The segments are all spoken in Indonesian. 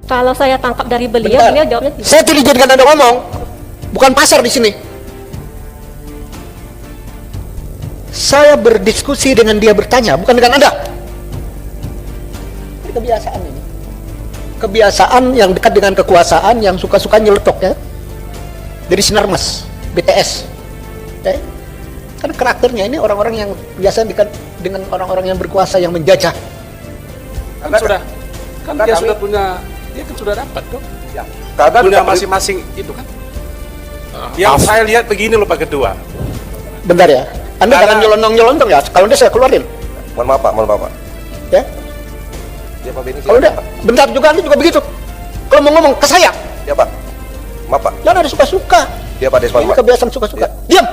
Kalau saya tangkap dari beliau, Bentar. beliau jawabnya tidak. Saya tidak izinkan Anda ngomong. Bukan pasar di sini. Saya berdiskusi dengan dia bertanya, bukan dengan Anda. Ini kebiasaan ini. Kebiasaan yang dekat dengan kekuasaan, yang suka-suka nyeletok ya. Dari Sinarmas, BTS. Ya. Kan karakternya ini orang-orang yang biasa dekat dengan orang-orang yang berkuasa, yang menjajah. Kan sudah, kan dia kami- sudah punya, dia kan sudah dapat kok. Ya. Karena Punya duta masing-masing itu kan. Yang saya lihat begini loh Pak Ketua. Bentar ya. Anda Karena- jangan nyelonong-nyelonong ya. Kalau Anda saya keluarin. mohon maaf Pak. Ya. Ya Pak Beni. Kalau silakan, Anda, Pak. bentar juga Anda juga begitu. Kalau mau ngomong ke saya, Ya Pak. Maaf Pak. jangan ada suka-suka. Ya Pak Desmond Ini Pak. kebiasaan suka-suka. Diam.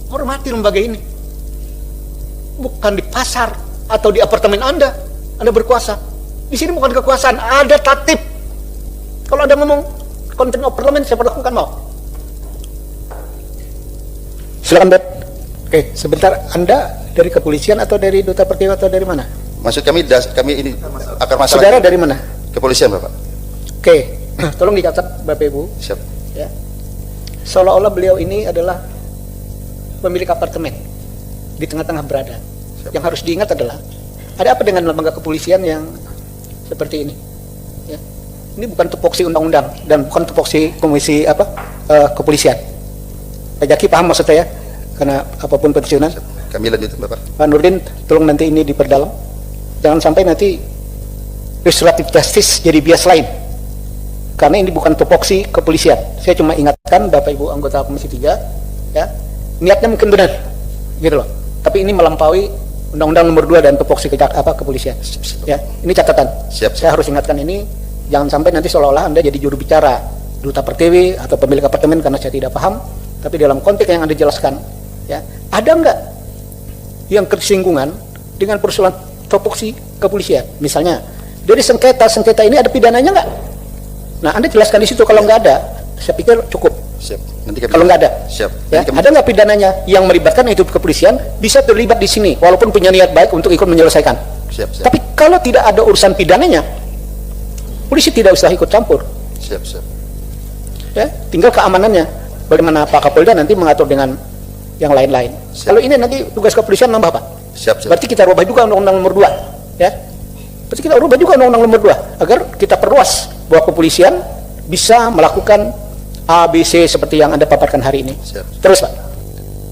Hormati lembaga ini. Bukan di pasar atau di apartemen Anda berkuasa. Di sini bukan kekuasaan, ada tatip. Kalau Anda ngomong konten of parliament, saya perlakukan mau. Silakan, Bet. Oke, sebentar. Anda dari kepolisian atau dari Duta Pertiwi atau dari mana? Maksud kami ini akar masalah Saudara dari mana? kepolisian, Bapak. Oke, tolong dicatat Bapak Ibu. Siap. Ya. Seolah-olah beliau ini adalah pemilik apartemen di tengah-tengah berada. Yang harus diingat adalah ada apa dengan lembaga kepolisian yang seperti ini? Ya. Ini bukan tupoksi undang-undang dan bukan tupoksi komisi kepolisian. Pak Jaki paham maksud saya? Karena apapun pensiunan. Kami lanjut, Bapak. Pak Nurdin, tolong nanti ini diperdalam. Jangan sampai nanti restoratif justice jadi bias lain. Karena ini bukan tupoksi kepolisian. Saya cuma ingatkan Bapak Ibu anggota Komisi 3, ya, niatnya mungkin benar, gitu loh. Tapi ini melampaui Undang-Undang Nomor 2 dan tupoksi kepolisian. Ya, ini catatan. Siap. Saya harus ingatkan ini, jangan sampai nanti seolah-olah Anda jadi juru bicara Duta Pertiwi atau pemilik apartemen karena saya tidak paham. Tapi dalam konteks yang Anda jelaskan, ya, ada nggak yang kersinggungan dengan persoalan tupoksi kepolisian? Misalnya, dari sengketa ini ada pidananya nggak? Nah, Anda jelaskan di situ. Kalau nggak ada, saya pikir cukup. Siap. Nanti kami Kalau nggak ada, Siap. ya, Nanti kami ada nggak pidananya yang melibatkan itu kepolisian bisa terlibat di sini, walaupun punya niat baik untuk ikut menyelesaikan. Siap. Tapi kalau tidak ada urusan pidananya, polisi tidak usah ikut campur. Siap. Ya, tinggal keamanannya. Bagaimana Pak Kapolda nanti mengatur dengan yang lain-lain. Siap. Kalau ini nanti tugas kepolisian nambah Pak. Siap. Berarti kita rubah juga Undang-Undang Nomor 2, ya. Berarti kita rubah juga Undang-Undang Nomor 2 agar kita perluas bahwa kepolisian bisa melakukan A, B, C seperti yang Anda paparkan hari ini. Siap. Terus Pak,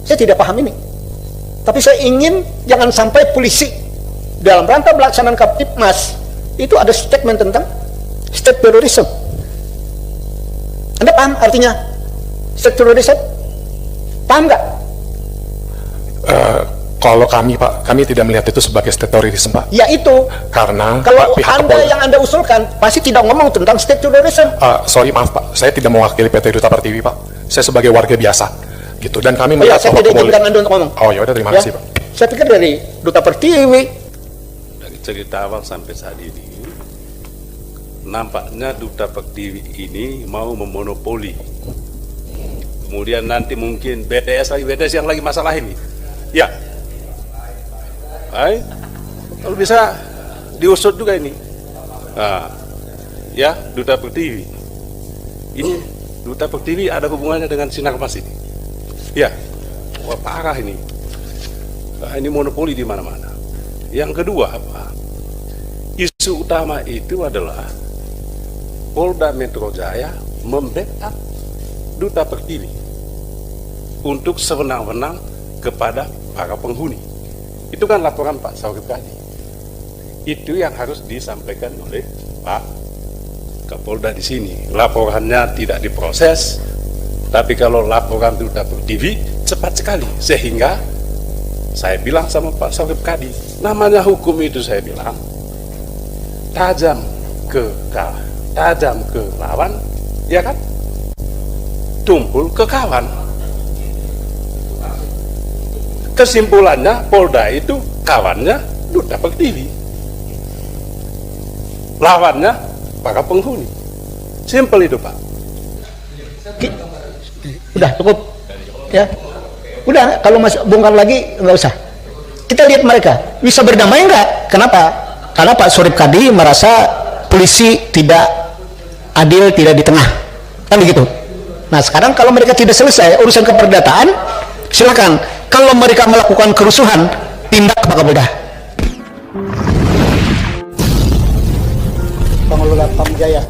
saya tidak paham ini. Tapi saya ingin jangan sampai polisi dalam rangka pelaksanaan Kaptipmas itu ada statement tentang state terrorism. Anda paham artinya state terrorism? Paham nggak? Kalau kami, Pak, kami tidak melihat itu sebagai state terrorism, Pak. Ya itu. Karena Kalau pihak Anda Kapolda, yang Anda usulkan pasti tidak ngomong tentang state terrorism. sorry, maaf, Pak, saya tidak mewakili PT Duta Pertiwi, Pak. Saya sebagai warga biasa, gitu. Dan kami Oh ya, melihat saya bahwa tidak Kapolda- izinkan Anda untuk ngomong. Oh ya udah, terima Ya. kasih, Pak. Saya pikir dari Duta Pertiwi. Dari cerita awal sampai saat ini, nampaknya Duta Pertiwi ini mau memonopoli. Kemudian nanti mungkin BTS yang lagi masalah ini. Ya. Hai. Kalau bisa diusut juga ini. Nah, ya, Duta Pertiwi. Ini Duta Pertiwi ada hubungannya dengan Sinarmas ini. Ya. Wah, parah ini. Nah, ini monopoli di mana-mana. Yang kedua apa? Isu utama itu adalah Polda Metro Jaya membackup Duta Pertiwi untuk sewenang-wenang kepada para penghuni. Itu kan laporan Pak Saurip tadi. Itu yang harus disampaikan oleh Pak Kapolda di sini. Laporannya tidak diproses, tapi kalau laporan Duta Pertiwi cepat sekali, sehingga saya bilang sama Pak Saurip tadi, namanya hukum itu saya bilang tajam ke lawan, ya kan? Tumpul ke kawan. Kesimpulannya Polda itu kawannya Duta Pertiwi, lawannya para penghuni. Simpel itu Pak. Udah cukup, ya. Udah, kalau masih bongkar lagi nggak usah. Kita lihat mereka bisa berdamai nggak? Kenapa? Karena Pak Surip Kadi merasa polisi tidak adil, tidak di tengah, kan begitu. Nah sekarang kalau mereka tidak selesai urusan keperdataan, silakan. Kalau mereka melakukan kerusuhan, tindak ke Kapolda. Pengelola Pamjaya